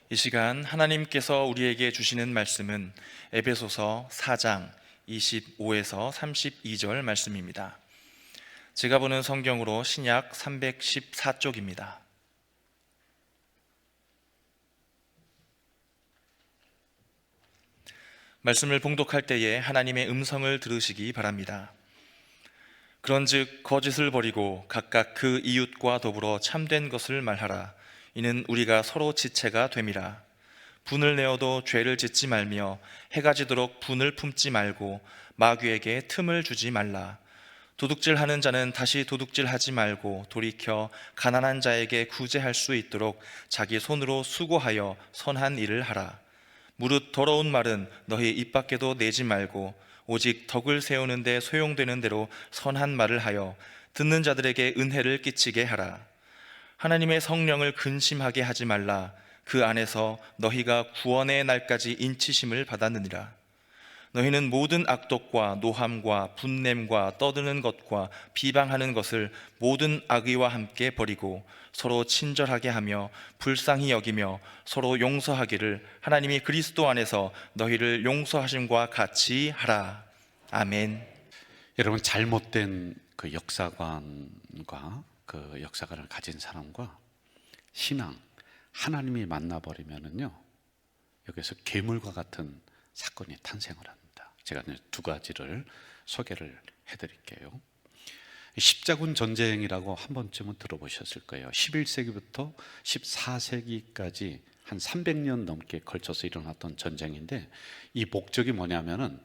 이 시간 하나님께서 우리에게 주시는 말씀은 에베소서 4장 25에서 32절 말씀입니다. 제가 보는 성경으로 신약 314쪽입니다. 말씀을 봉독할 때에 하나님의 음성을 들으시기 바랍니다. 그런즉 거짓을 버리고 각각 그 이웃과 더불어 참된 것을 말하라. 이는 우리가 서로 지체가 됨이라. 분을 내어도 죄를 짓지 말며 해가 지도록 분을 품지 말고 마귀에게 틈을 주지 말라. 도둑질하는 자는 다시 도둑질하지 말고 돌이켜 가난한 자에게 구제할 수 있도록 자기 손으로 수고하여 선한 일을 하라. 무릇 더러운 말은 너희 입 밖에도 내지 말고 오직 덕을 세우는데 소용되는 대로 선한 말을 하여 듣는 자들에게 은혜를 끼치게 하라. 하나님의 성령을 근심하게 하지 말라. 그 안에서 너희가 구원의 날까지 인치심을 받았느니라. 너희는 모든 악독과 노함과 분냄과 떠드는 것과 비방하는 것을 모든 악의와 함께 버리고 서로 친절하게 하며 불쌍히 여기며 서로 용서하기를 하나님이 그리스도 안에서 너희를 용서하심과 같이 하라. 아멘. 여러분, 잘못된 그 역사관과 그 역사관을 가진 사람과 신앙, 하나님이 만나버리면은요, 여기서 괴물과 같은 사건이 탄생을 합니다. 제가 두 가지를 소개를 해드릴게요. 십자군 전쟁이라고 한 번쯤은 들어보셨을 거예요. 11세기부터 14세기까지 한 300년 넘게 걸쳐서 일어났던 전쟁인데, 이 목적이 뭐냐면은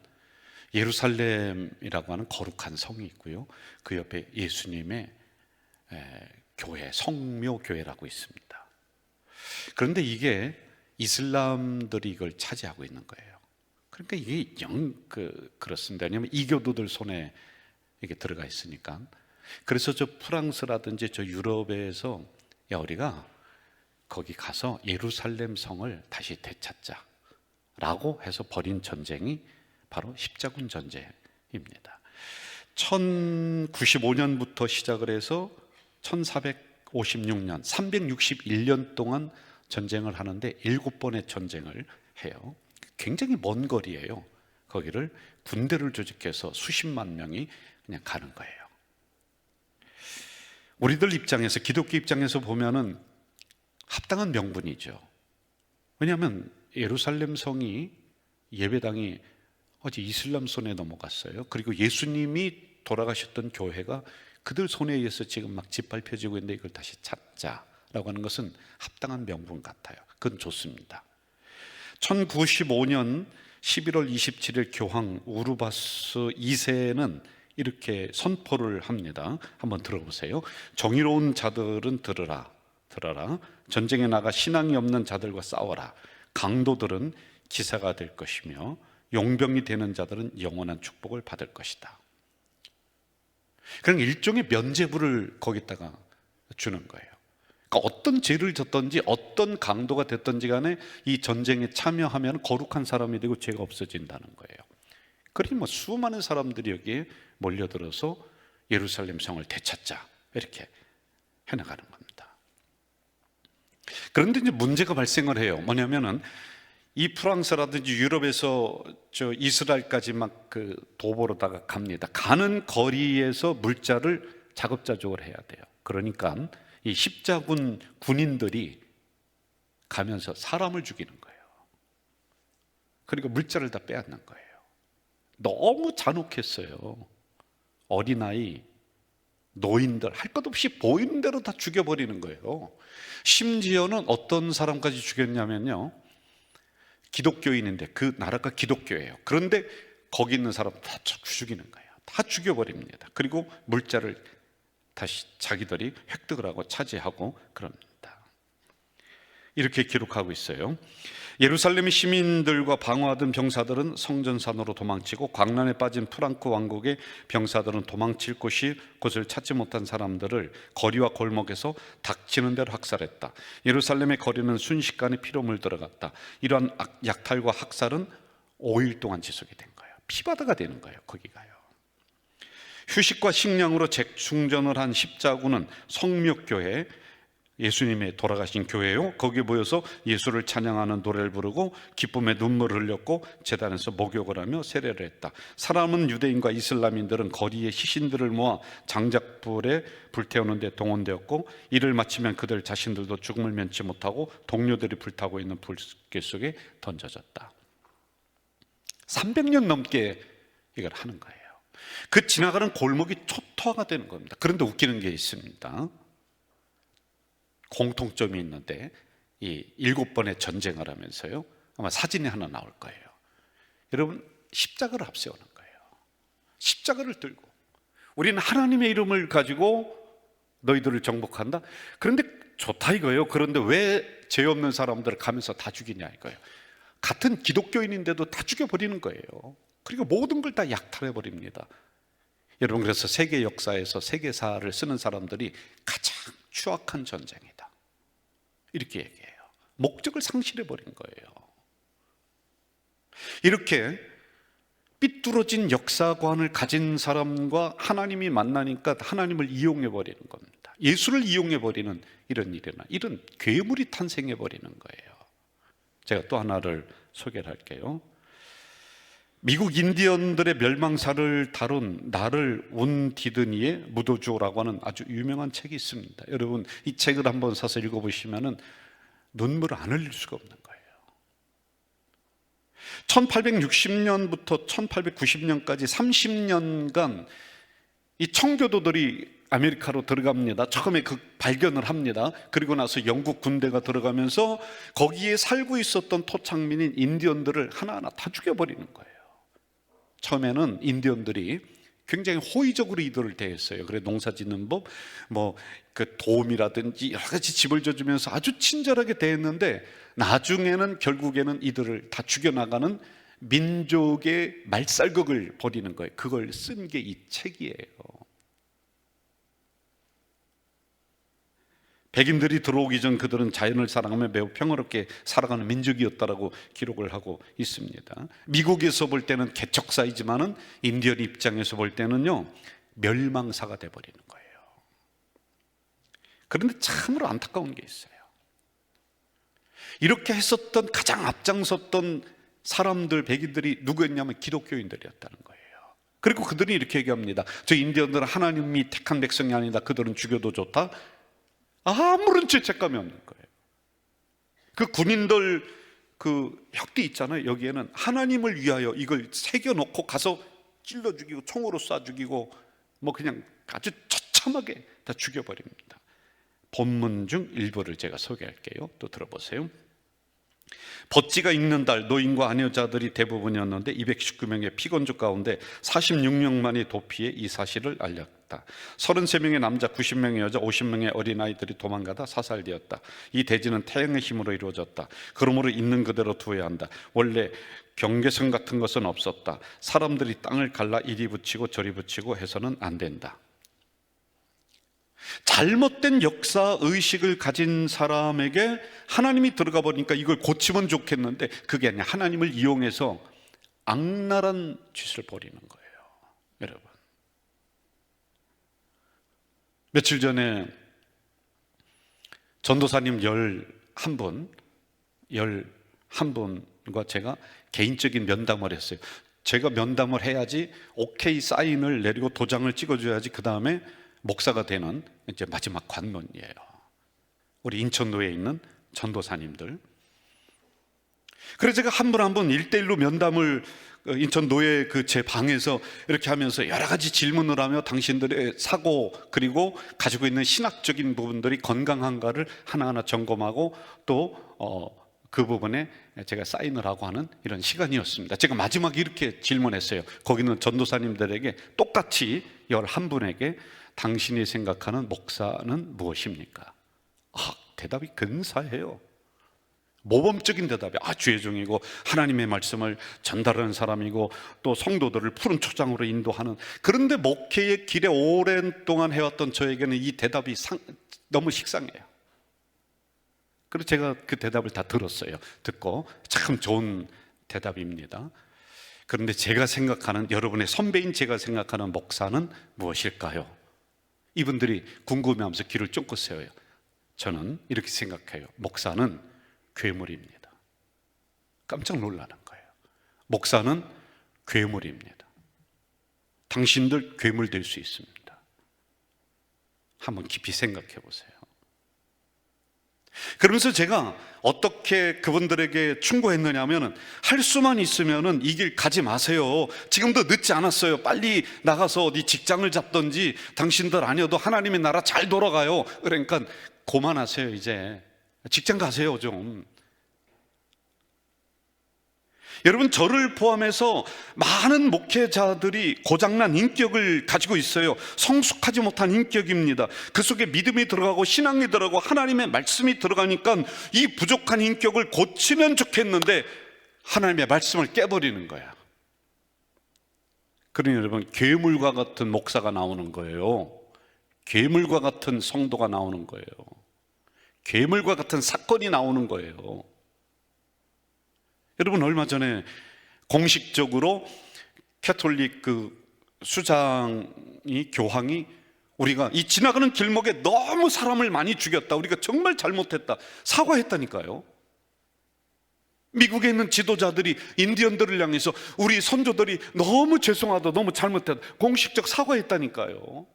예루살렘이라고 하는 거룩한 성이 있고요, 그 옆에 예수님의 교회, 성묘교회라고 있습니다. 그런데 이게 이슬람들이 이걸 차지하고 있는 거예요. 그러니까 이게 그렇습니다. 왜냐하면 이교도들 손에 이게 들어가 있으니까. 그래서 저 프랑스라든지 저 유럽에서 야, 우리가 거기 가서 예루살렘 성을 다시 되찾자라고 해서 벌인 전쟁이 바로 십자군 전쟁입니다. 1095년부터 시작을 해서 1456년 361년 동안 전쟁을 하는데 7번의 전쟁을 해요. 굉장히 먼 거리예요. 거기를 군대를 조직해서 수십만 명이 그냥 가는 거예요. 우리들 입장에서, 기독교 입장에서 보면은 합당한 명분이죠. 왜냐하면 예루살렘 성이, 예배당이 어제 이슬람 손에 넘어갔어요. 그리고 예수님이 돌아가셨던 교회가 그들 손에 의해서 지금 막 짓밟혀지고 있는데 이걸 다시 찾자라고 하는 것은 합당한 명분 같아요. 그건 좋습니다. 1095년 11월 27일 교황 우르바스 2세는 이렇게 선포를 합니다. 한번 들어보세요. 정의로운 자들은 들으라. 전쟁에 나가 신앙이 없는 자들과 싸워라. 강도들은 기사가 될 것이며 용병이 되는 자들은 영원한 축복을 받을 것이다. 그럼 일종의 면죄부를 거기다가 주는 거예요. 그러니까 어떤 죄를 졌든지 어떤 강도가 됐든지 간에 이 전쟁에 참여하면 거룩한 사람이 되고 죄가 없어진다는 거예요. 그러니 수많은 사람들이 여기에 몰려들어서 예루살렘 성을 되찾자 이렇게 해나가는 겁니다. 그런데 이제 문제가 발생을 해요. 뭐냐면은 이 프랑스라든지 유럽에서 저 이스라엘까지 막 그 도보로다가 갑니다. 가는 거리에서 물자를 자급자족을 해야 돼요. 그러니까 이 십자군 군인들이 가면서 사람을 죽이는 거예요. 그리고 물자를 다 빼앗는 거예요. 너무 잔혹했어요. 어린아이, 노인들 할 것 없이 보이는 대로 다 죽여버리는 거예요. 심지어는 어떤 사람까지 죽였냐면요, 기독교인인데 그 나라가 기독교예요. 그런데 거기 있는 사람 다 죽이는 거예요. 다 죽여버립니다. 그리고 물자를 다시 자기들이 획득을 하고 차지하고 그럽니다. 이렇게 기록하고 있어요. 예루살렘의 시민들과 방어하던 병사들은 성전산으로 도망치고 광란에 빠진 프랑크 왕국의 병사들은 도망칠 곳을 찾지 못한 사람들을 거리와 골목에서 닥치는 대로 학살했다. 예루살렘의 거리는 순식간에 피로 물들어갔다. 이러한 약탈과 학살은 5일 동안 지속이 된 거예요. 피바다가 되는 거예요. 거기가요. 휴식과 식량으로 재충전을 한 십자군은 성묘교회 예수님의 돌아가신 교회요. 거기에 모여서 예수를 찬양하는 노래를 부르고 기쁨의 눈물을 흘렸고 제단에서 목욕을 하며 세례를 했다. 사람은 유대인과 이슬람인들은 거리에 시신들을 모아 장작불에 불태우는 데 동원되었고 이를 마치면 그들 자신들도 죽음을 면치 못하고 동료들이 불타고 있는 불길 속에 던져졌다. 300년 넘게 이걸 하는 거예요. 그 지나가는 골목이 초토화가 되는 겁니다. 그런데 웃기는 게 있습니다. 공통점이 있는데 이 7번의 전쟁을 하면서요, 아마 사진이 하나 나올 거예요. 여러분, 십자가를 앞세우는 거예요. 십자가를 들고 우리는 하나님의 이름을 가지고 너희들을 정복한다. 그런데 좋다 이거예요. 그런데 왜 죄 없는 사람들을 가면서 다 죽이냐 이거예요. 같은 기독교인인데도 다 죽여버리는 거예요. 그리고 모든 걸 다 약탈해 버립니다. 여러분, 그래서 세계 역사에서 세계사를 쓰는 사람들이 가장 추악한 전쟁이다 이렇게 얘기해요. 목적을 상실해 버린 거예요. 이렇게 삐뚤어진 역사관을 가진 사람과 하나님이 만나니까 하나님을 이용해 버리는 겁니다. 예수를 이용해 버리는 이런 일이나 이런 괴물이 탄생해 버리는 거예요. 제가 또 하나를 소개를 할게요. 미국 인디언들의 멸망사를 다룬 나를 온 디드니의 무도주라고 하는 아주 유명한 책이 있습니다. 여러분, 이 책을 한번 사서 읽어보시면 눈물을 안 흘릴 수가 없는 거예요. 1860년부터 1890년까지 30년간 이 청교도들이 아메리카로 들어갑니다. 처음에 그 발견을 합니다. 그리고 나서 영국 군대가 들어가면서 거기에 살고 있었던 토착민인 인디언들을 하나하나 다 죽여버리는 거예요. 처음에는 인디언들이 굉장히 호의적으로 이들을 대했어요. 그래, 농사 짓는 법, 그 도움이라든지 여러 가지 집을 져주면서 아주 친절하게 대했는데 나중에는 결국에는 이들을 다 죽여나가는 민족의 말살극을 벌이는 거예요. 그걸 쓴 게 이 책이에요. 백인들이 들어오기 전 그들은 자연을 사랑하며 매우 평화롭게 살아가는 민족이었다라고 기록을 하고 있습니다. 미국에서 볼 때는 개척사이지만은 인디언 입장에서 볼 때는요, 멸망사가 돼버리는 거예요. 그런데 참으로 안타까운 게 있어요. 이렇게 했었던 가장 앞장섰던 사람들, 백인들이 누구였냐면 기독교인들이었다는 거예요. 그리고 그들이 이렇게 얘기합니다. 저 인디언들은 하나님이 택한 백성이 아니다. 그들은 죽여도 좋다. 아무런 죄책감이 없는 거예요. 그 군인들 그 혁띠 있잖아요. 여기에는 하나님을 위하여 이걸 새겨놓고 가서 찔러 죽이고 총으로 쏴 죽이고 그냥 아주 처참하게 다 죽여버립니다. 본문 중 일부를 제가 소개할게요. 또 들어보세요. 벗지가 익는 달 노인과 아녀자들이 대부분이었는데 219명의 피건족 가운데 46명만이 도피해 이 사실을 알렸다. 33명의 남자, 90명의 여자, 50명의 어린아이들이 도망가다 사살되었다. 이 대지는 태양의 힘으로 이루어졌다. 그러므로 있는 그대로 두어야 한다. 원래 경계선 같은 것은 없었다. 사람들이 땅을 갈라 이리 붙이고 저리 붙이고 해서는 안 된다. 잘못된 역사 의식을 가진 사람에게 하나님이 들어가 보니까 이걸 고치면 좋겠는데 그게 아니라 하나님을 이용해서 악랄한 짓을 벌이는 거예요. 여러분, 며칠 전에 전도사님 11분과 제가 개인적인 면담을 했어요. 제가 면담을 해야지 오케이 사인을 내리고 도장을 찍어줘야지 그 다음에 목사가 되는 이제 마지막 관문이에요. 우리 인천도에 있는 전도사님들. 그래서 제가 한 분 한 분 1대1로 면담을 인천도에 그 제 방에서 이렇게 하면서 여러 가지 질문을 하며 당신들의 사고 그리고 가지고 있는 신학적인 부분들이 건강한가를 하나하나 점검하고 또 그 부분에 제가 사인을 하고 하는 이런 시간이었습니다. 제가 마지막에 이렇게 질문했어요. 거기는 전도사님들에게 똑같이 11분에게 당신이 생각하는 목사는 무엇입니까? 대답이 근사해요. 모범적인 대답이 주의 종이고 하나님의 말씀을 전달하는 사람이고 또 성도들을 푸른 초장으로 인도하는. 그런데 목회의 길에 오랜 동안 해왔던 저에게는 이 대답이 너무 식상해요. 그래서 제가 그 대답을 다 들었어요. 듣고 참 좋은 대답입니다. 그런데 제가 생각하는, 여러분의 선배인 제가 생각하는 목사는 무엇일까요? 이분들이 궁금해하면서 귀를 쫑긋 세워요. 저는 이렇게 생각해요. 목사는 괴물입니다. 깜짝 놀라는 거예요. 목사는 괴물입니다. 당신들 괴물 될 수 있습니다. 한번 깊이 생각해 보세요. 그러면서 제가 어떻게 그분들에게 충고했느냐 하면은, 할 수만 있으면은 이 길 가지 마세요. 지금도 늦지 않았어요. 빨리 나가서 어디 직장을 잡든지, 당신들 아니어도 하나님의 나라 잘 돌아가요. 그러니까 그만하세요. 이제 직장 가세요 좀. 여러분, 저를 포함해서 많은 목회자들이 고장난 인격을 가지고 있어요. 성숙하지 못한 인격입니다. 그 속에 믿음이 들어가고 신앙이 들어가고 하나님의 말씀이 들어가니까 이 부족한 인격을 고치면 좋겠는데 하나님의 말씀을 깨버리는 거야. 그러니 여러분, 괴물과 같은 목사가 나오는 거예요. 괴물과 같은 성도가 나오는 거예요. 괴물과 같은 사건이 나오는 거예요. 여러분, 얼마 전에 공식적으로 캐톨릭 수장이, 교황이, 우리가 이 지나가는 길목에 너무 사람을 많이 죽였다, 우리가 정말 잘못했다, 사과했다니까요. 미국에 있는 지도자들이 인디언들을 향해서 우리 선조들이 너무 죄송하다, 너무 잘못했다, 공식적 사과했다니까요.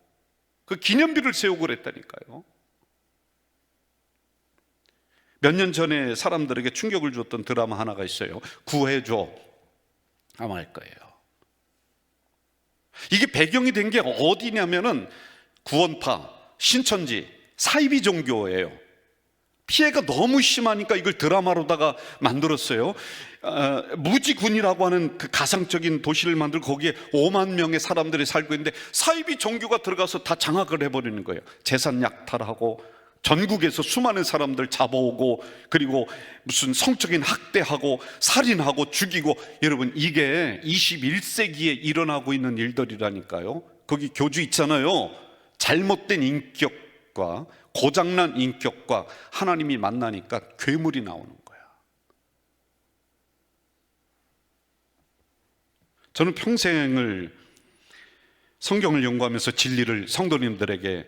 그 기념비를 세우고 그랬다니까요. 몇 년 전에 사람들에게 충격을 줬던 드라마 하나가 있어요. 구해줘. 아마 알 거예요. 이게 배경이 된 게 어디냐면은 구원파, 신천지, 사이비 종교예요. 피해가 너무 심하니까 이걸 드라마로다가 만들었어요. 무지군이라고 하는 그 가상적인 도시를 만들고 거기에 5만 명의 사람들이 살고 있는데 사이비 종교가 들어가서 다 장악을 해버리는 거예요. 재산 약탈하고 전국에서 수많은 사람들 잡아오고, 그리고 무슨 성적인 학대하고 살인하고 죽이고. 여러분, 이게 21세기에 일어나고 있는 일들이라니까요. 거기 교주 있잖아요. 잘못된 인격과 고장난 인격과 하나님이 만나니까 괴물이 나오는 거야. 저는 평생을 성경을 연구하면서 진리를 성도님들에게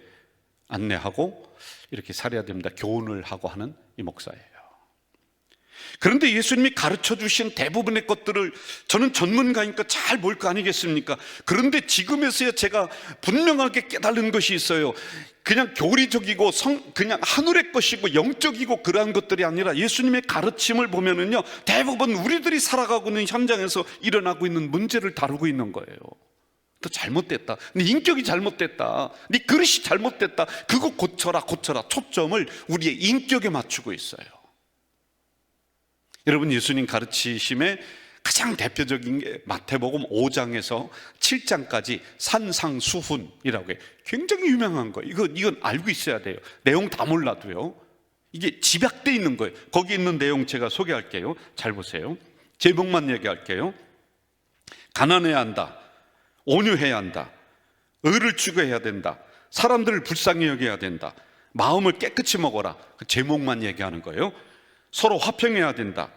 안내하고 이렇게 살아야 됩니다, 교훈을 하고 하는 이 목사예요. 그런데 예수님이 가르쳐 주신 대부분의 것들을 저는 전문가니까 잘 볼 거 아니겠습니까? 그런데 지금에서야 제가 분명하게 깨달은 것이 있어요. 그냥 교리적이고 그냥 하늘의 것이고 영적이고 그러한 것들이 아니라 예수님의 가르침을 보면은요, 대부분 우리들이 살아가고 있는 현장에서 일어나고 있는 문제를 다루고 있는 거예요. 너 잘못됐다, 네 인격이 잘못됐다, 네 그릇이 잘못됐다, 그거 고쳐라 고쳐라. 초점을 우리의 인격에 맞추고 있어요. 여러분, 예수님 가르치심의 가장 대표적인 게 마태복음 5장에서 7장까지 산상수훈이라고 해요. 굉장히 유명한 거예요. 이건 알고 있어야 돼요. 내용 다 몰라도요. 이게 집약되어 있는 거예요. 거기 있는 내용 제가 소개할게요. 잘 보세요. 제목만 얘기할게요. 가난해야 한다, 온유해야 한다, 의를 추구해야 된다, 사람들을 불쌍히 여겨야 된다, 마음을 깨끗이 먹어라. 그 제목만 얘기하는 거예요. 서로 화평해야 된다,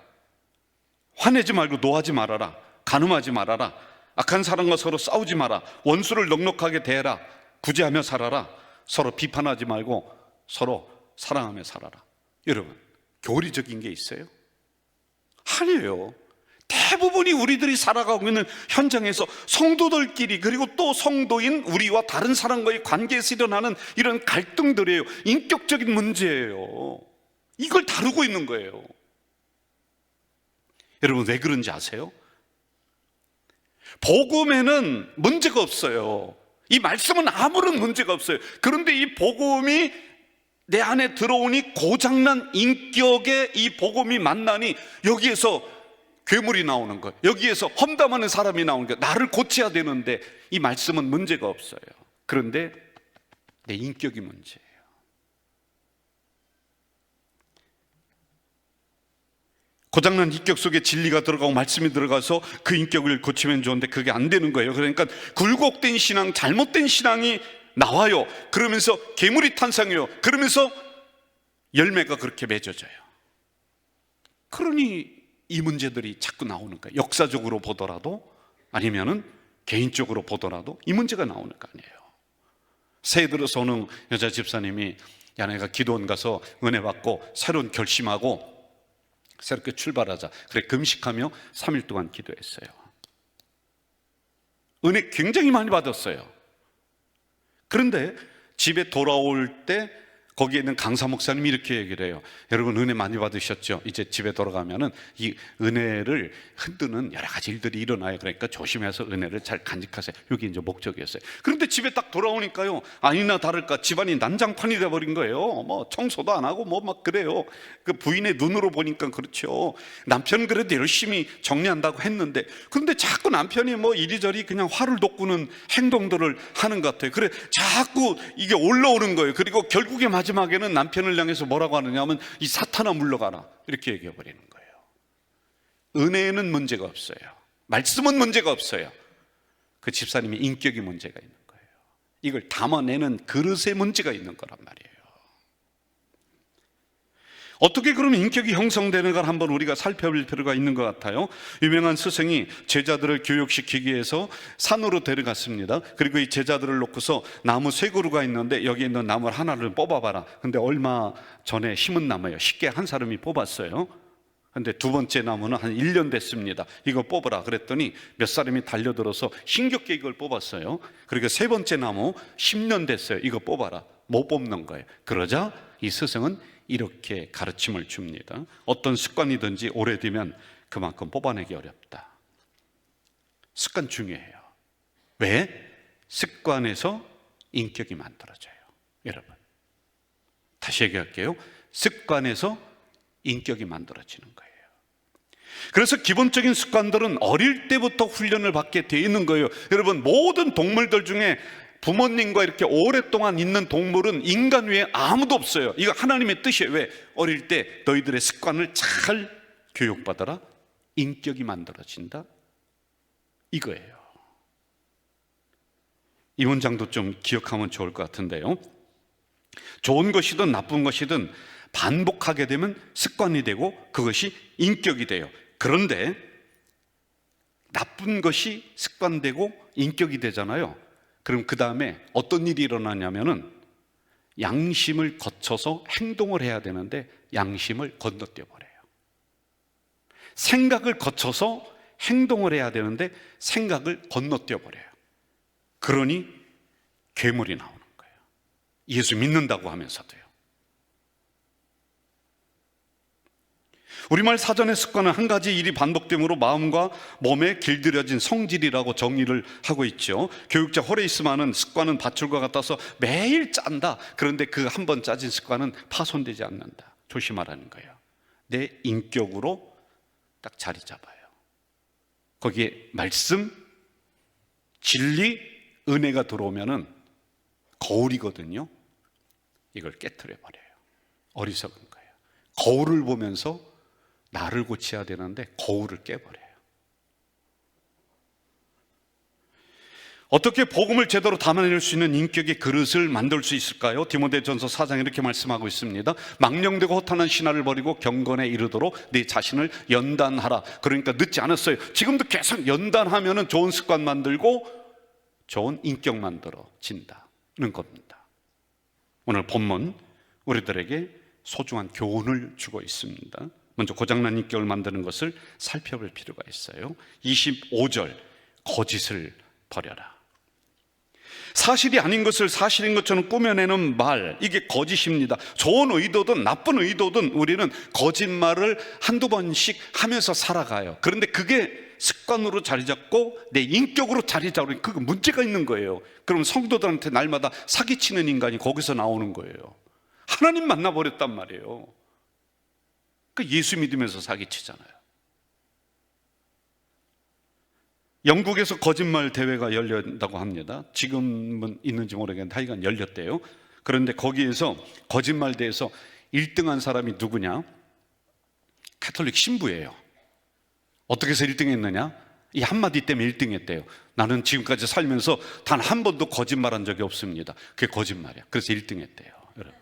화내지 말고 노하지 말아라, 간음하지 말아라, 악한 사람과 서로 싸우지 마라, 원수를 넉넉하게 대해라, 구제하며 살아라, 서로 비판하지 말고 서로 사랑하며 살아라. 여러분, 교리적인 게 있어요? 아니에요. 대부분이 우리들이 살아가고 있는 현장에서 성도들끼리, 그리고 또 성도인 우리와 다른 사람과의 관계에서 일어나는 이런 갈등들이에요. 인격적인 문제예요. 이걸 다루고 있는 거예요. 여러분, 왜 그런지 아세요? 복음에는 문제가 없어요. 이 말씀은 아무런 문제가 없어요. 그런데 이 복음이 내 안에 들어오니 고장난 인격의 이 복음이 만나니 여기에서 괴물이 나오는 거예요. 여기에서 험담하는 사람이 나오는 거예요. 나를 고쳐야 되는데 이 말씀은 문제가 없어요. 그런데 내 인격이 문제예요. 고장난 인격 속에 진리가 들어가고 말씀이 들어가서 그 인격을 고치면 좋은데 그게 안 되는 거예요. 그러니까 굴곡된 신앙, 잘못된 신앙이 나와요. 그러면서 괴물이 탄생해요. 그러면서 열매가 그렇게 맺어져요. 그러니 이 문제들이 자꾸 나오는 거예요. 역사적으로 보더라도 아니면은 개인적으로 보더라도 이 문제가 나오는 거 아니에요. 새해 들어서 어느 여자 집사님이 야내가 기도원 가서 은혜 받고 새로운 결심하고 새롭게 출발하자. 그래 금식하며 3일 동안 기도했어요. 은혜 굉장히 많이 받았어요. 그런데 집에 돌아올 때 거기에 있는 강사 목사님이 이렇게 얘기를 해요. 여러분 은혜 많이 받으셨죠? 이제 집에 돌아가면은 이 은혜를 흔드는 여러 가지 일들이 일어나요. 그러니까 조심해서 은혜를 잘 간직하세요. 이게 이제 목적이었어요. 그런데 집에 딱 돌아오니까요, 아니나 다를까 집안이 난장판이 돼버린 거예요. 뭐 청소도 안 하고 뭐 막 그래요. 그 부인의 눈으로 보니까 그렇죠. 남편은 그래도 열심히 정리한다고 했는데, 그런데 자꾸 남편이 뭐 이리저리 그냥 화를 돋구는 행동들을 하는 것 같아요. 그래 자꾸 이게 올라오는 거예요. 그리고 결국에 마지막에는 남편을 향해서 뭐라고 하느냐 하면 이 사탄아 물러가라 이렇게 얘기해 버리는 거예요. 은혜에는 문제가 없어요. 말씀은 문제가 없어요. 그 집사님의 인격이 문제가 있는 거예요. 이걸 담아내는 그릇에 문제가 있는 거란 말이에요. 어떻게 그러면 인격이 형성되는 걸 한번 우리가 살펴볼 필요가 있는 것 같아요. 유명한 스승이 제자들을 교육시키기 위해서 산으로 데려갔습니다. 그리고 이 제자들을 놓고서 나무 세 그루가 있는데 여기 있는 나무를 하나를 뽑아봐라. 근데 얼마 전에 심은 나무예요. 쉽게 한 사람이 뽑았어요. 근데 두 번째 나무는 한 1년 됐습니다. 이거 뽑으라 그랬더니 몇 사람이 달려들어서 힘겹게 이걸 뽑았어요. 그리고 세 번째 나무 10년 됐어요. 이거 뽑아라. 못 뽑는 거예요. 그러자 이 스승은 이렇게 가르침을 줍니다. 어떤 습관이든지 오래되면 그만큼 뽑아내기 어렵다. 습관 중요해요. 왜? 습관에서 인격이 만들어져요. 여러분, 다시 얘기할게요. 습관에서 인격이 만들어지는 거예요. 그래서 기본적인 습관들은 어릴 때부터 훈련을 받게 돼 있는 거예요. 여러분, 모든 동물들 중에 부모님과 이렇게 오랫동안 있는 동물은 인간 외에 아무도 없어요. 이거 하나님의 뜻이에요. 왜? 어릴 때 너희들의 습관을 잘 교육받아라. 인격이 만들어진다. 이거예요. 이 문장도 좀 기억하면 좋을 것 같은데요. 좋은 것이든 나쁜 것이든 반복하게 되면 습관이 되고 그것이 인격이 돼요. 그런데 나쁜 것이 습관되고 인격이 되잖아요. 그럼 그 다음에 어떤 일이 일어나냐면은 양심을 거쳐서 행동을 해야 되는데 양심을 건너뛰어 버려요. 생각을 거쳐서 행동을 해야 되는데 생각을 건너뛰어 버려요. 그러니 괴물이 나오는 거예요. 예수 믿는다고 하면서도요. 우리말 사전의 습관은 한 가지 일이 반복됨으로 마음과 몸에 길들여진 성질이라고 정의를 하고 있죠. 교육자 호레이스만은 습관은 밧줄과 같아서 매일 짠다. 그런데 그 한 번 짜진 습관은 파손되지 않는다. 조심하라는 거예요. 내 인격으로 딱 자리 잡아요. 거기에 말씀, 진리, 은혜가 들어오면은 거울이거든요. 이걸 깨트려 버려요. 어리석은 거예요. 거울을 보면서 나를 고쳐야 되는데 거울을 깨버려요. 어떻게 복음을 제대로 담아낼 수 있는 인격의 그릇을 만들 수 있을까요? 디모데전서 4장 이렇게 말씀하고 있습니다. 망령되고 허탄한 신화를 버리고 경건에 이르도록 네 자신을 연단하라. 그러니까 늦지 않았어요. 지금도 계속 연단하면은 좋은 습관 만들고 좋은 인격 만들어진다는 겁니다. 오늘 본문 우리들에게 소중한 교훈을 주고 있습니다. 먼저 고장난 인격을 만드는 것을 살펴볼 필요가 있어요. 25절, 거짓을 버려라. 사실이 아닌 것을 사실인 것처럼 꾸며내는 말, 이게 거짓입니다. 좋은 의도든 나쁜 의도든 우리는 거짓말을 한두 번씩 하면서 살아가요. 그런데 그게 습관으로 자리 잡고 내 인격으로 자리 잡으면 그거 문제가 있는 거예요. 그럼 성도들한테 날마다 사기치는 인간이 거기서 나오는 거예요. 하나님 만나버렸단 말이에요. 그 예수 믿으면서 사기치잖아요. 영국에서 거짓말 대회가 열린다고 합니다. 지금은 있는지 모르겠는데 하여간 열렸대요. 그런데 거기에서 거짓말 대회에서 1등한 사람이 누구냐? 가톨릭 신부예요. 어떻게 해서 1등 했느냐? 이 한마디 때문에 1등 했대요. 나는 지금까지 살면서 단 한 번도 거짓말한 적이 없습니다. 그게 거짓말이야. 그래서 1등 했대요. 여러분,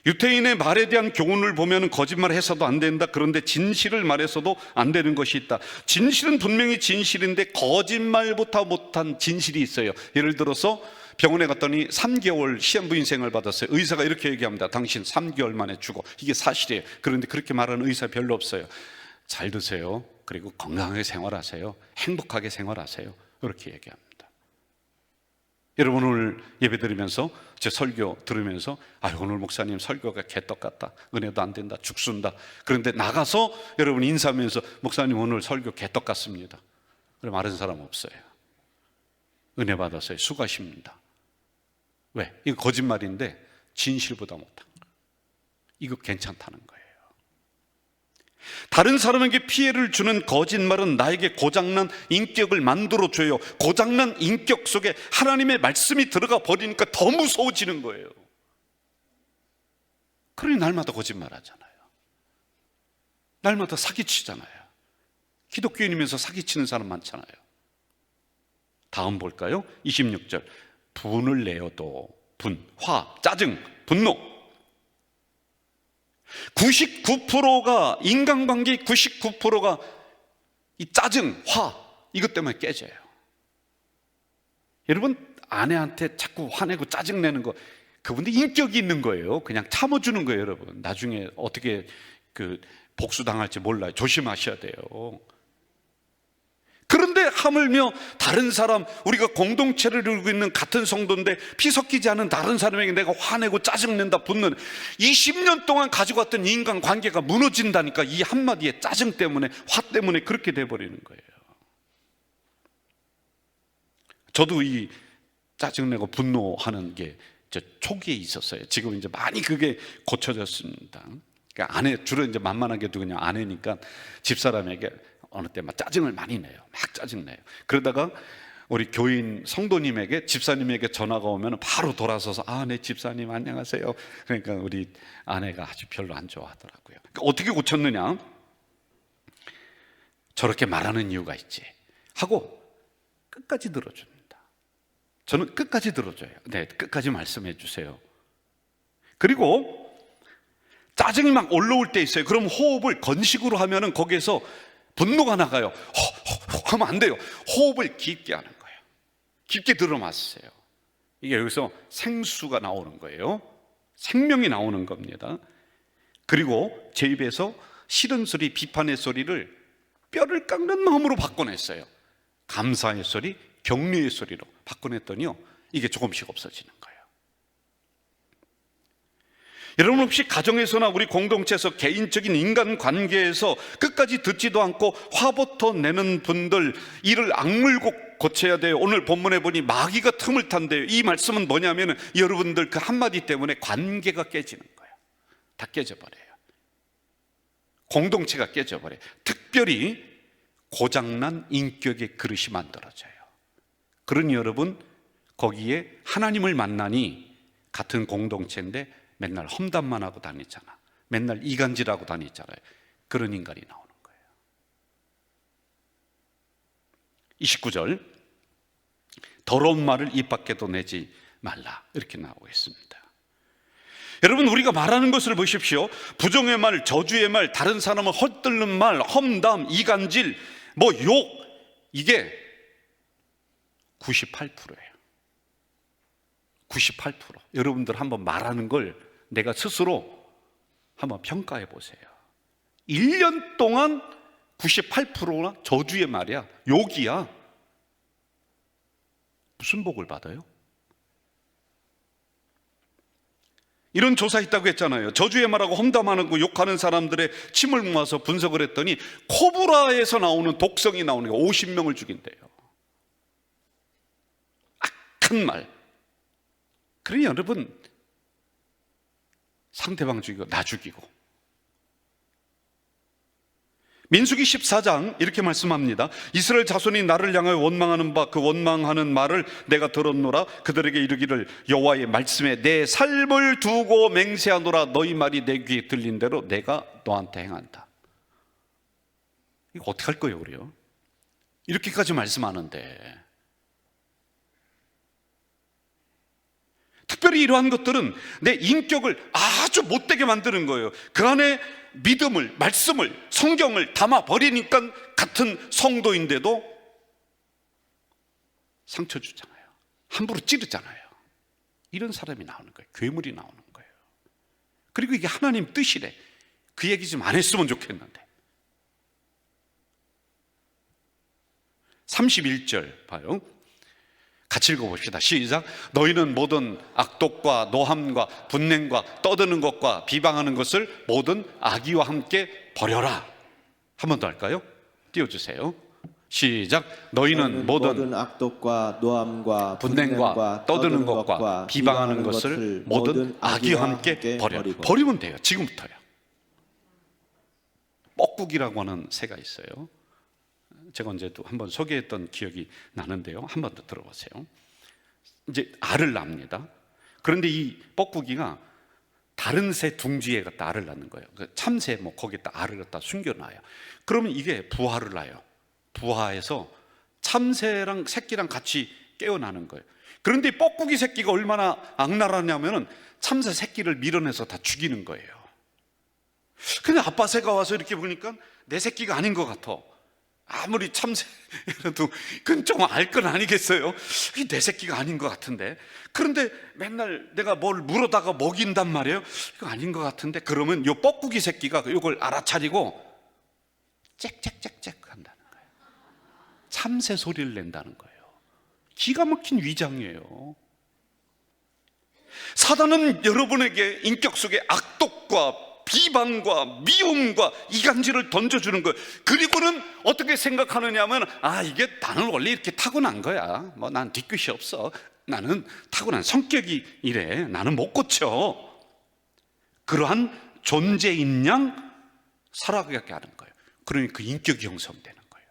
유태인의 말에 대한 교훈을 보면 거짓말을 해서도 안 된다. 그런데 진실을 말해서도 안 되는 것이 있다. 진실은 분명히 진실인데 거짓말보다 못한 진실이 있어요. 예를 들어서 병원에 갔더니 3개월 시한부 인생을 받았어요. 의사가 이렇게 얘기합니다. 당신 3개월 만에 죽어. 이게 사실이에요. 그런데 그렇게 말하는 의사 별로 없어요. 잘 드세요. 그리고 건강하게 생활하세요. 행복하게 생활하세요. 이렇게 얘기합니다. 여러분, 오늘 예배 드리면서 제 설교 들으면서 오늘 목사님 설교가 개떡 같다, 은혜도 안 된다, 죽순다. 그런데 나가서 여러분 인사하면서 목사님 오늘 설교 개떡 같습니다. 그래 말하는 사람 없어요. 은혜 받았어요. 수고하십니다. 왜? 이거 거짓말인데 진실보다 못한 거. 이거 괜찮다는 거예요. 다른 사람에게 피해를 주는 거짓말은 나에게 고장난 인격을 만들어줘요. 고장난 인격 속에 하나님의 말씀이 들어가 버리니까 더 무서워지는 거예요. 그러니 날마다 거짓말하잖아요. 날마다 사기치잖아요. 기독교인이면서 사기치는 사람 많잖아요. 다음 볼까요? 26절. 분을 내어도 화, 짜증, 분노. 99%가 인간관계 99%가 이 짜증, 화 이것 때문에 깨져요. 여러분, 아내한테 자꾸 화내고 짜증내는 거, 그분들 인격이 있는 거예요. 그냥 참아주는 거예요. 여러분, 나중에 어떻게 복수당할지 몰라요. 조심하셔야 돼요. 그런데 하물며 다른 사람, 우리가 공동체를 이루고 있는 같은 성도인데 피 섞이지 않은 다른 사람에게 내가 화내고 짜증낸다, 분노는 20년 동안 가지고 왔던 인간관계가 무너진다니까. 이 한마디의 짜증 때문에, 화 때문에 그렇게 돼버리는 거예요. 저도 이 짜증내고 분노하는 게 초기에 있었어요. 지금 이제 많이 그게 고쳐졌습니다. 그러니까 아내, 주로 이제 만만하게도 그냥 아내니까 집사람에게 어느 때 막 짜증을 많이 내요. 막 짜증내요. 그러다가 우리 교인 성도님에게, 집사님에게 전화가 오면 바로 돌아서서 네 집사님 안녕하세요. 그러니까 우리 아내가 아주 별로 안 좋아하더라고요. 그러니까 어떻게 고쳤느냐? 저렇게 말하는 이유가 있지 하고 끝까지 들어줍니다. 저는 끝까지 들어줘요. 네, 끝까지 말씀해 주세요. 그리고 짜증이 막 올라올 때 있어요. 그럼 호흡을 건식으로 하면은 거기에서 분노가 나가요. 하면 안 돼요. 호흡을 깊게 하는 거예요. 깊게 들어마세요. 이게 여기서 생수가 나오는 거예요. 생명이 나오는 겁니다. 그리고 제 입에서 싫은 소리, 비판의 소리를 뼈를 깎는 마음으로 바꿔냈어요. 감사의 소리, 격려의 소리로 바꿔냈더니요, 이게 조금씩 없어지는 거예요. 여러분, 혹시 가정에서나 우리 공동체에서 개인적인 인간관계에서 끝까지 듣지도 않고 화부터 내는 분들, 이를 악물고 고쳐야 돼요. 오늘 본문에 보니 마귀가 틈을 탄대요. 이 말씀은 뭐냐면 여러분들 그 한마디 때문에 관계가 깨지는 거예요. 다 깨져버려요. 공동체가 깨져버려요. 특별히 고장난 인격의 그릇이 만들어져요. 그러니 여러분, 거기에 하나님을 만나니 같은 공동체인데 맨날 험담만 하고 다니잖아. 맨날 이간질하고 다니잖아요. 그런 인간이 나오는 거예요. 29절. 더러운 말을 입 밖에도 내지 말라. 이렇게 나오고 있습니다. 여러분, 우리가 말하는 것을 보십시오. 부정의 말, 저주의 말, 다른 사람을 헛들는 말, 험담, 이간질, 욕, 이게 98%예요. 98%. 여러분들 한번 말하는 걸 내가 스스로 한번 평가해 보세요. 1년 동안 98%나 저주의 말이야, 욕이야. 무슨 복을 받아요? 이런 조사 있다고 했잖아요. 저주의 말하고 험담하는 거 욕하는 사람들의 침을 모아서 분석을 했더니 코브라에서 나오는 독성이 나오는 게 50명을 죽인대요. 악한 말. 그러니 여러분, 상대방 죽이고 나 죽이고. 민수기 14장 이렇게 말씀합니다. 이스라엘 자손이 나를 향하여 원망하는 바 그 원망하는 말을 내가 들었노라. 그들에게 이르기를 여호와의 말씀에 내 삶을 두고 맹세하노라. 너희 말이 내 귀에 들린 대로 내가 너한테 행한다. 이거 어떻게 할 거예요, 우리요? 이렇게까지 말씀하는데. 특별히 이러한 것들은 내 인격을 아주 못되게 만드는 거예요. 그 안에 믿음을, 말씀을, 성경을 담아 버리니까 같은 성도인데도 상처 주잖아요. 함부로 찌르잖아요. 이런 사람이 나오는 거예요. 괴물이 나오는 거예요. 그리고 이게 하나님 뜻이래. 그 얘기 좀 안 했으면 좋겠는데. 31절 봐요. 같이 읽어봅시다. 시작. 너희는 모든 악독과 노함과 분냉과 떠드는 것과 비방하는 것을 모든 악의와 함께 버려라. 한 번 더 할까요? 띄워주세요. 시작. 너희는 모든 악독과 노함과 분냉과 떠드는 것과 비방하는 것을 모든 악의와 함께 버려. 버리면 돼요. 지금부터요. 뻐꾸기라고 하는 새가 있어요. 제가 언제도 한번 소개했던 기억이 나는데요. 한 번 더 들어보세요. 이제 알을 낳습니다. 그런데 이 뻐꾸기가 다른 새 둥지에 갖다 알을 낳는 거예요. 참새 뭐 거기에다 알을 갖다 숨겨놔요. 그러면 이게 부화를 낳아요. 부화해서 참새랑 새끼랑 같이 깨어나는 거예요. 그런데 이 뻐꾸기 새끼가 얼마나 악랄하냐면은 참새 새끼를 밀어내서 다 죽이는 거예요. 근데 아빠 새가 와서 이렇게 보니까 내 새끼가 아닌 것 같아. 아무리 참새라도 그건 좀 알 건 아니겠어요? 이게 내 새끼가 아닌 것 같은데. 그런데 맨날 내가 뭘 물어다가 먹인단 말이에요. 이거 아닌 것 같은데. 그러면 요 뻐꾸기 새끼가 이걸 알아차리고 짹짹짹짹 한다는 거예요. 참새 소리를 낸다는 거예요. 기가 막힌 위장이에요. 사단은 여러분에게 인격 속에 악독과 비방과 미움과 이간질을 던져주는 거예요. 그리고는 어떻게 생각하느냐 하면, 아, 이게 나는 원래 이렇게 타고난 거야. 뭐 난 뒤끝이 없어. 나는 타고난 성격이 이래. 나는 못 고쳐. 그러한 존재인 양 살아가게 하는 거예요. 그러니 그 인격이 형성되는 거예요.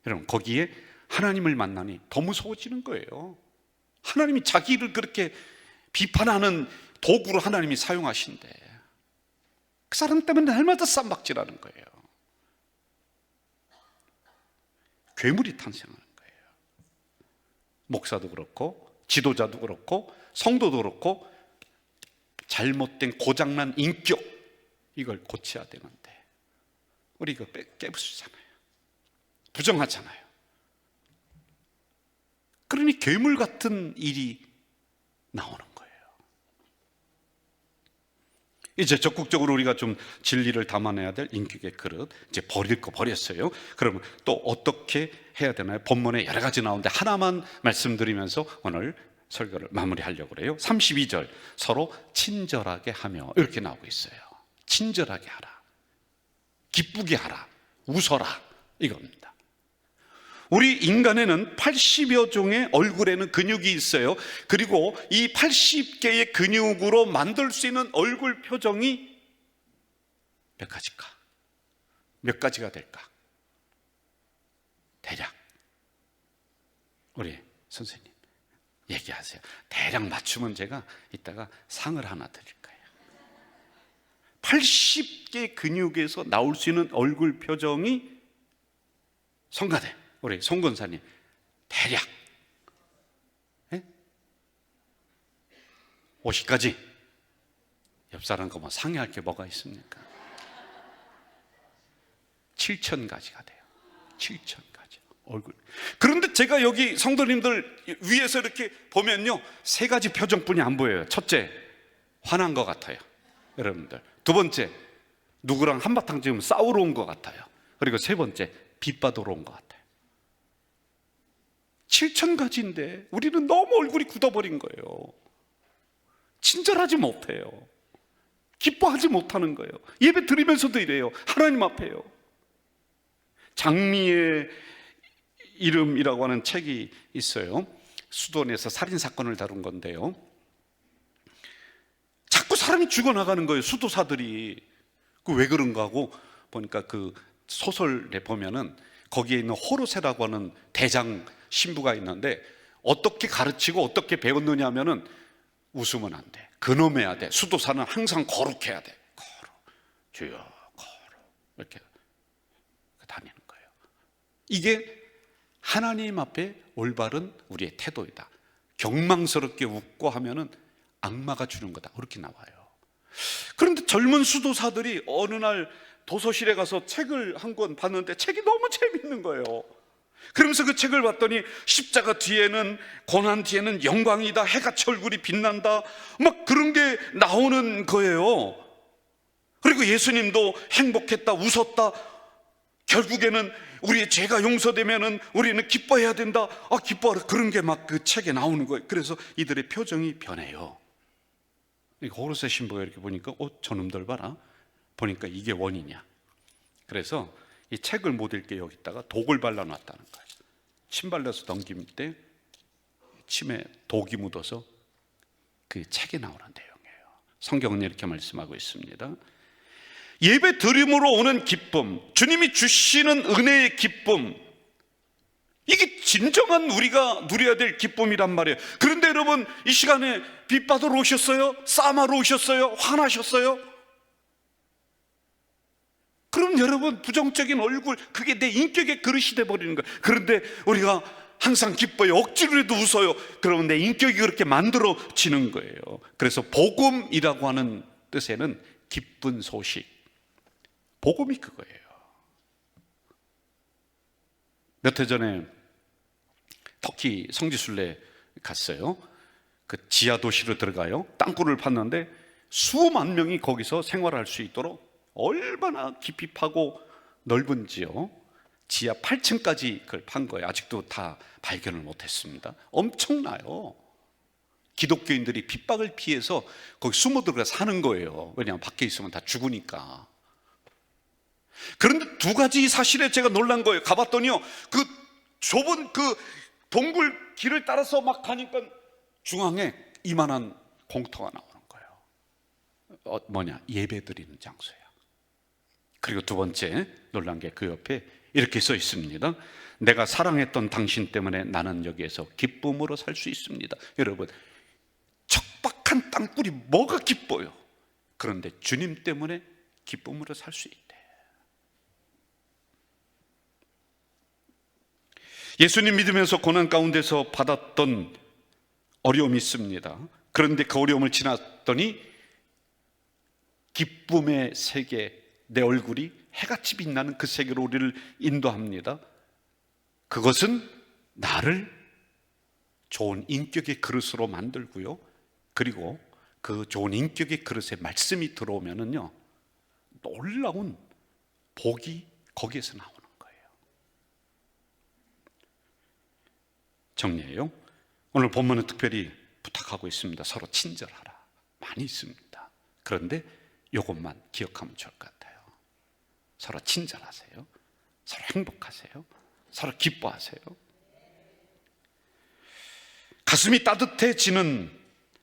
여러분, 거기에 하나님을 만나니 더 무서워지는 거예요. 하나님이 자기를 그렇게 비판하는 도구로 하나님이 사용하신대. 그 사람 때문에 날마다 쌈박질하는 거예요. 괴물이 탄생하는 거예요. 목사도 그렇고 지도자도 그렇고 성도도 그렇고 잘못된 고장난 인격, 이걸 고쳐야 되는데 우리 이거 깨부수잖아요. 부정하잖아요. 그러니 괴물 같은 일이 나오는 거예요. 이제 적극적으로 우리가 좀 진리를 담아내야 될 인격의 그릇, 이제 버릴 거 버렸어요. 그러면 또 어떻게 해야 되나요? 본문에 여러 가지 나오는데 하나만 말씀드리면서 오늘 설교를 마무리하려고 그래요. 32절, 서로 친절하게 하며, 이렇게 나오고 있어요. 친절하게 하라, 기쁘게 하라, 웃어라, 이겁니다. 우리 인간에는 80여 종의 얼굴에는 근육이 있어요. 그리고 이 80개의 근육으로 만들 수 있는 얼굴 표정이 몇 가지일까? 몇 가지가 될까? 대략 우리 선생님 얘기하세요. 대략 맞추면 제가 이따가 상을 하나 드릴 거예요. 80개 근육에서 나올 수 있는 얼굴 표정이 성가대 우리 송 권사님 대략 50가지. 옆 사람과 뭐 상의할 게 뭐가 있습니까? 7,000가지가 돼요. 7,000가지 얼굴. 그런데 제가 여기 성도님들 위에서 이렇게 보면요, 세 가지 표정뿐이 안 보여요. 첫째, 화난 것 같아요, 여러분들. 두 번째, 누구랑 한바탕 지금 싸우러 온 것 같아요. 그리고 세 번째, 빚받으러 온 것 같아요. 7,000가지인데 우리는 너무 얼굴이 굳어버린 거예요. 친절하지 못해요. 기뻐하지 못하는 거예요. 예배 드리면서도 이래요. 하나님 앞에요. 장미의 이름이라고 하는 책이 있어요. 수도원에서 살인사건을 다룬 건데요, 자꾸 사람이 죽어나가는 거예요, 수도사들이. 그 왜 그런가 하고 보니까 그 소설에 보면은 거기에 있는 호르세라고 하는 대장 신부가 있는데 어떻게 가르치고 어떻게 배웠느냐 하면은 웃으면 안 돼, 근엄해야 돼. 수도사는 항상 거룩해야 돼. 거룩, 주여 거룩, 이렇게 다니는 거예요. 이게 하나님 앞에 올바른 우리의 태도이다. 경망스럽게 웃고 하면은 악마가 주는 거다, 그렇게 나와요. 그런데 젊은 수도사들이 어느 날 도서실에 가서 책을 한 권 봤는데 책이 너무 재밌는 거예요. 그러면서 그 책을 봤더니 십자가 뒤에는, 고난 뒤에는 영광이다, 해같이 얼굴이 빛난다, 막 그런 게 나오는 거예요. 그리고 예수님도 행복했다, 웃었다, 결국에는 우리의 죄가 용서되면은 우리는 기뻐해야 된다, 기뻐하라, 그런 게 막 그 책에 나오는 거예요. 그래서 이들의 표정이 변해요. 고로새 신부가 이렇게 보니까 저놈들 봐라, 보니까 이게 원이냐. 그래서 이 책을 못 읽게 여기다가 독을 발라놨다는 거예요. 침 발라서 넘길 때 침에 독이 묻어서 그 책에 나오는 내용이에요. 성경은 이렇게 말씀하고 있습니다. 예배 드림으로 오는 기쁨, 주님이 주시는 은혜의 기쁨, 이게 진정한 우리가 누려야 될 기쁨이란 말이에요. 그런데 여러분, 이 시간에 빚받으러 오셨어요? 싸마러 오셨어요? 화나셨어요? 그럼 여러분, 부정적인 얼굴, 그게 내 인격의 그릇이 돼버리는 거예요. 그런데 우리가 항상 기뻐요, 억지로라도 웃어요. 그러면 내 인격이 그렇게 만들어지는 거예요. 그래서 복음이라고 하는 뜻에는 기쁜 소식, 복음이 그거예요. 몇 해 전에 터키 성지순례 갔어요. 그 지하 도시로 들어가요. 땅굴을 팠는데 수만 명이 거기서 생활할 수 있도록 얼마나 깊이 파고 넓은지요. 지하 8층까지 그걸 판 거예요. 아직도 다 발견을 못했습니다. 엄청나요. 기독교인들이 핍박을 피해서 거기 숨어 들어가 사는 거예요. 왜냐하면 밖에 있으면 다 죽으니까. 그런데 두 가지 사실에 제가 놀란 거예요. 가봤더니요, 그 좁은 그 동굴 길을 따라서 막 가니까 중앙에 이만한 공터가 나오는 거예요. 뭐냐, 예배 드리는 장소야. 그리고 두 번째 놀란 게 그 옆에 이렇게 써 있습니다. 내가 사랑했던 당신 때문에 나는 여기에서 기쁨으로 살 수 있습니다. 여러분, 척박한 땅굴이 뭐가 기뻐요? 그런데 주님 때문에 기쁨으로 살 수 있대. 예수님 믿으면서 고난 가운데서 받았던 어려움이 있습니다. 그런데 그 어려움을 지났더니 기쁨의 세계, 내 얼굴이 해같이 빛나는 그 세계로 우리를 인도합니다. 그것은 나를 좋은 인격의 그릇으로 만들고요, 그리고 그 좋은 인격의 그릇에 말씀이 들어오면은요, 놀라운 복이 거기에서 나오는 거예요. 정리해요. 오늘 본문은 특별히 부탁하고 있습니다. 서로 친절하라. 많이 있습니다. 그런데 이것만 기억하면 좋을 것 같아요. 서로 친절하세요. 서로 행복하세요. 서로 기뻐하세요. 가슴이 따뜻해지는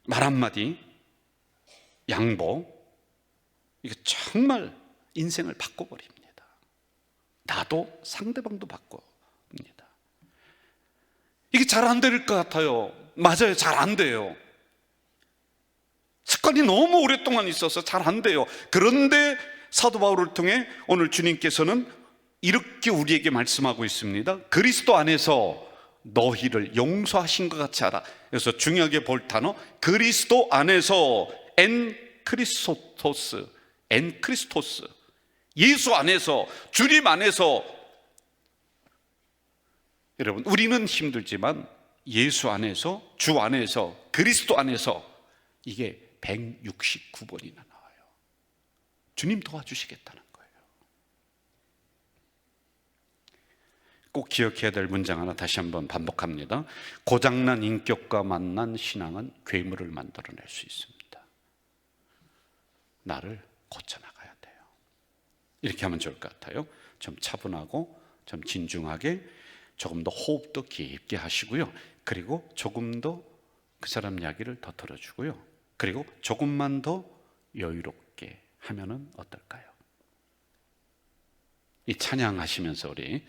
말 한마디, 양보, 이게 정말 인생을 바꿔버립니다. 나도 상대방도 바꿔. 이게 잘 안 될 것 같아요. 맞아요, 잘 안 돼요. 습관이 너무 오랫동안 있어서 잘 안 돼요. 그런데 사도 바울을 통해 오늘 주님께서는 이렇게 우리에게 말씀하고 있습니다. 그리스도 안에서 너희를 용서하신 것 같이 하라. 그래서 중요하게 볼 단어, 그리스도 안에서, 엔 크리스토스, 예수 안에서, 주님 안에서. 여러분, 우리는 힘들지만 예수 안에서, 주 안에서, 그리스도 안에서 이게 169번이나 나와요. 주님 도와주시겠다는 거예요. 꼭 기억해야 될 문장 하나 다시 한번 반복합니다. 고장난 인격과 만난 신앙은 괴물을 만들어낼 수 있습니다. 나를 고쳐나가야 돼요. 이렇게 하면 좋을 것 같아요. 좀 차분하고 좀 진중하게, 조금 더 호흡도 깊게 하시고요. 그리고 조금 더 그 사람 이야기를 더 들어주고요. 그리고 조금만 더 여유롭게 하면은 어떨까요? 이 찬양하시면서 우리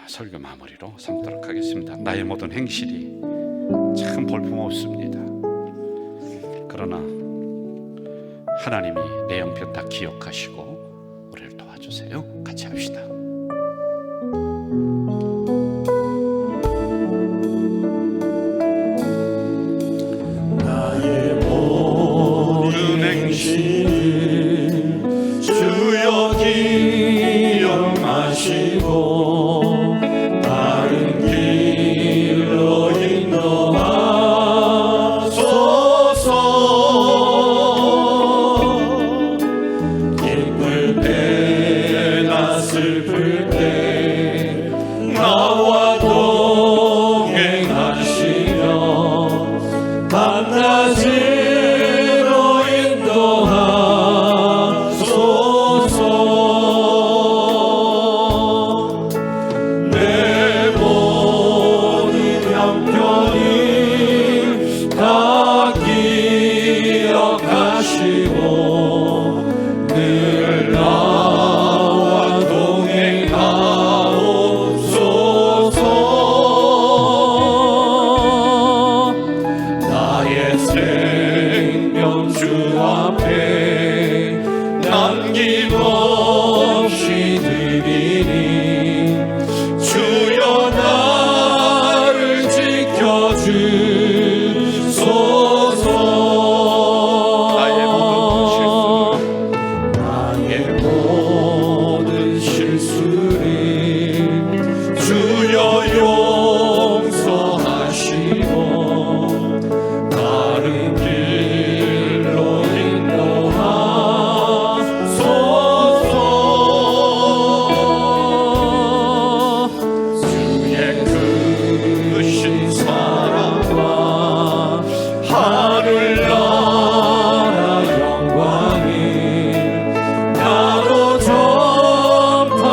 설교 마무리로 삼도록 하겠습니다. 나의 모든 행실이 참 볼품없습니다. 그러나 하나님이 내 형편 다 기억하시고 우리를 도와주세요. 같이 합시다. 나의 모든 행실 주여 기억하시고 슬플 때 나와 동행하시며 밤낮으로 인도하소서. 내 모든 형편이 다 기억하시고 늘 나와 동행하옵소서. 나의 생명 주 앞에 남김없이 드리니 주여 나를 지켜주소서. 나의 모든 실수를 주여 용서하시고 다른 길로 인도하소서. 주의 크신 사랑과 하늘나라 영광이 나로 전파하게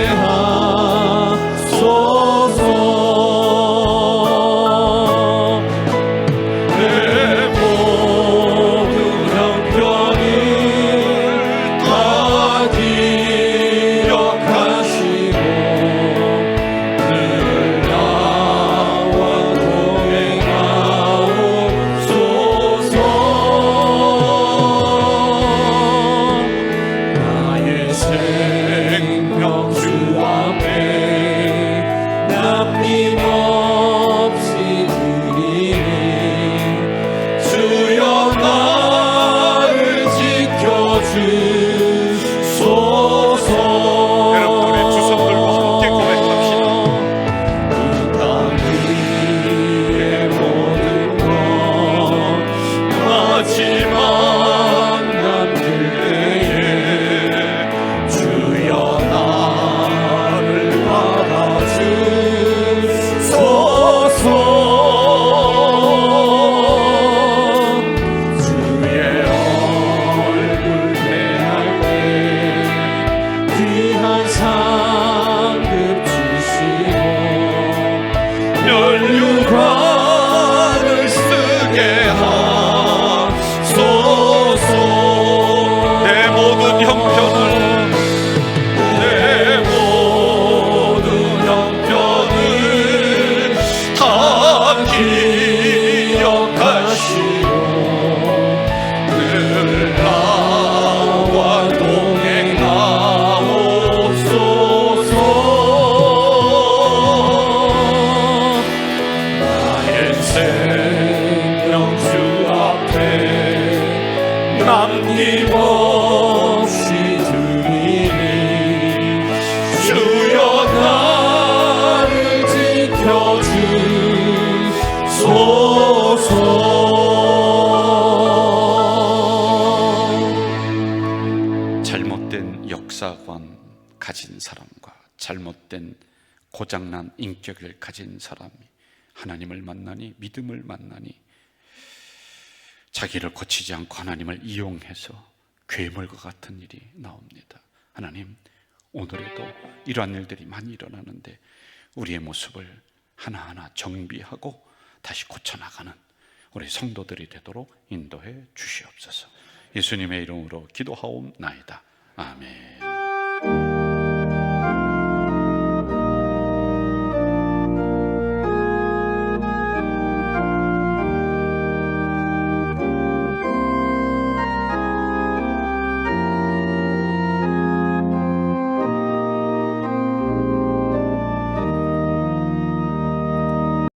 하소서. 내 모든 형편을 다 기억하시고 늘 나와 동행하옵소서. 나의 생명 주 앞에 남김없이 드리니 주여 나를 지켜주소서. 여러분 우리 두 손 들고 함께 고백합시다. 이 땅 위의 모든 것 마지막 남길 때에 주여 나를 받아주소서. 주의 얼굴 대할 때 귀한 상급 주시고 면류관을 쓰게 하소서. 내 모든 형편을 다 기억하시고 늘 나와 동행하옵소서. 나의 생명 주 앞에 남김없이 드리니 주여 나를 지켜주소서. 잘못된 역사관 가진 사람과 잘못된 고장난 인격을 가진 사람이 하나님을 만나니, 믿음을 만나니 자기를 고치지 않고 하나님을 이용해서 괴물과 같은 일이 나옵니다. 하나님, 오늘에도 이러한 일들이 많이 일어나는데 우리의 모습을 하나하나 정비하고 다시 고쳐나가는 우리 성도들이 되도록 인도해 주시옵소서. 예수님의 이름으로 기도하옵나이다. 아멘.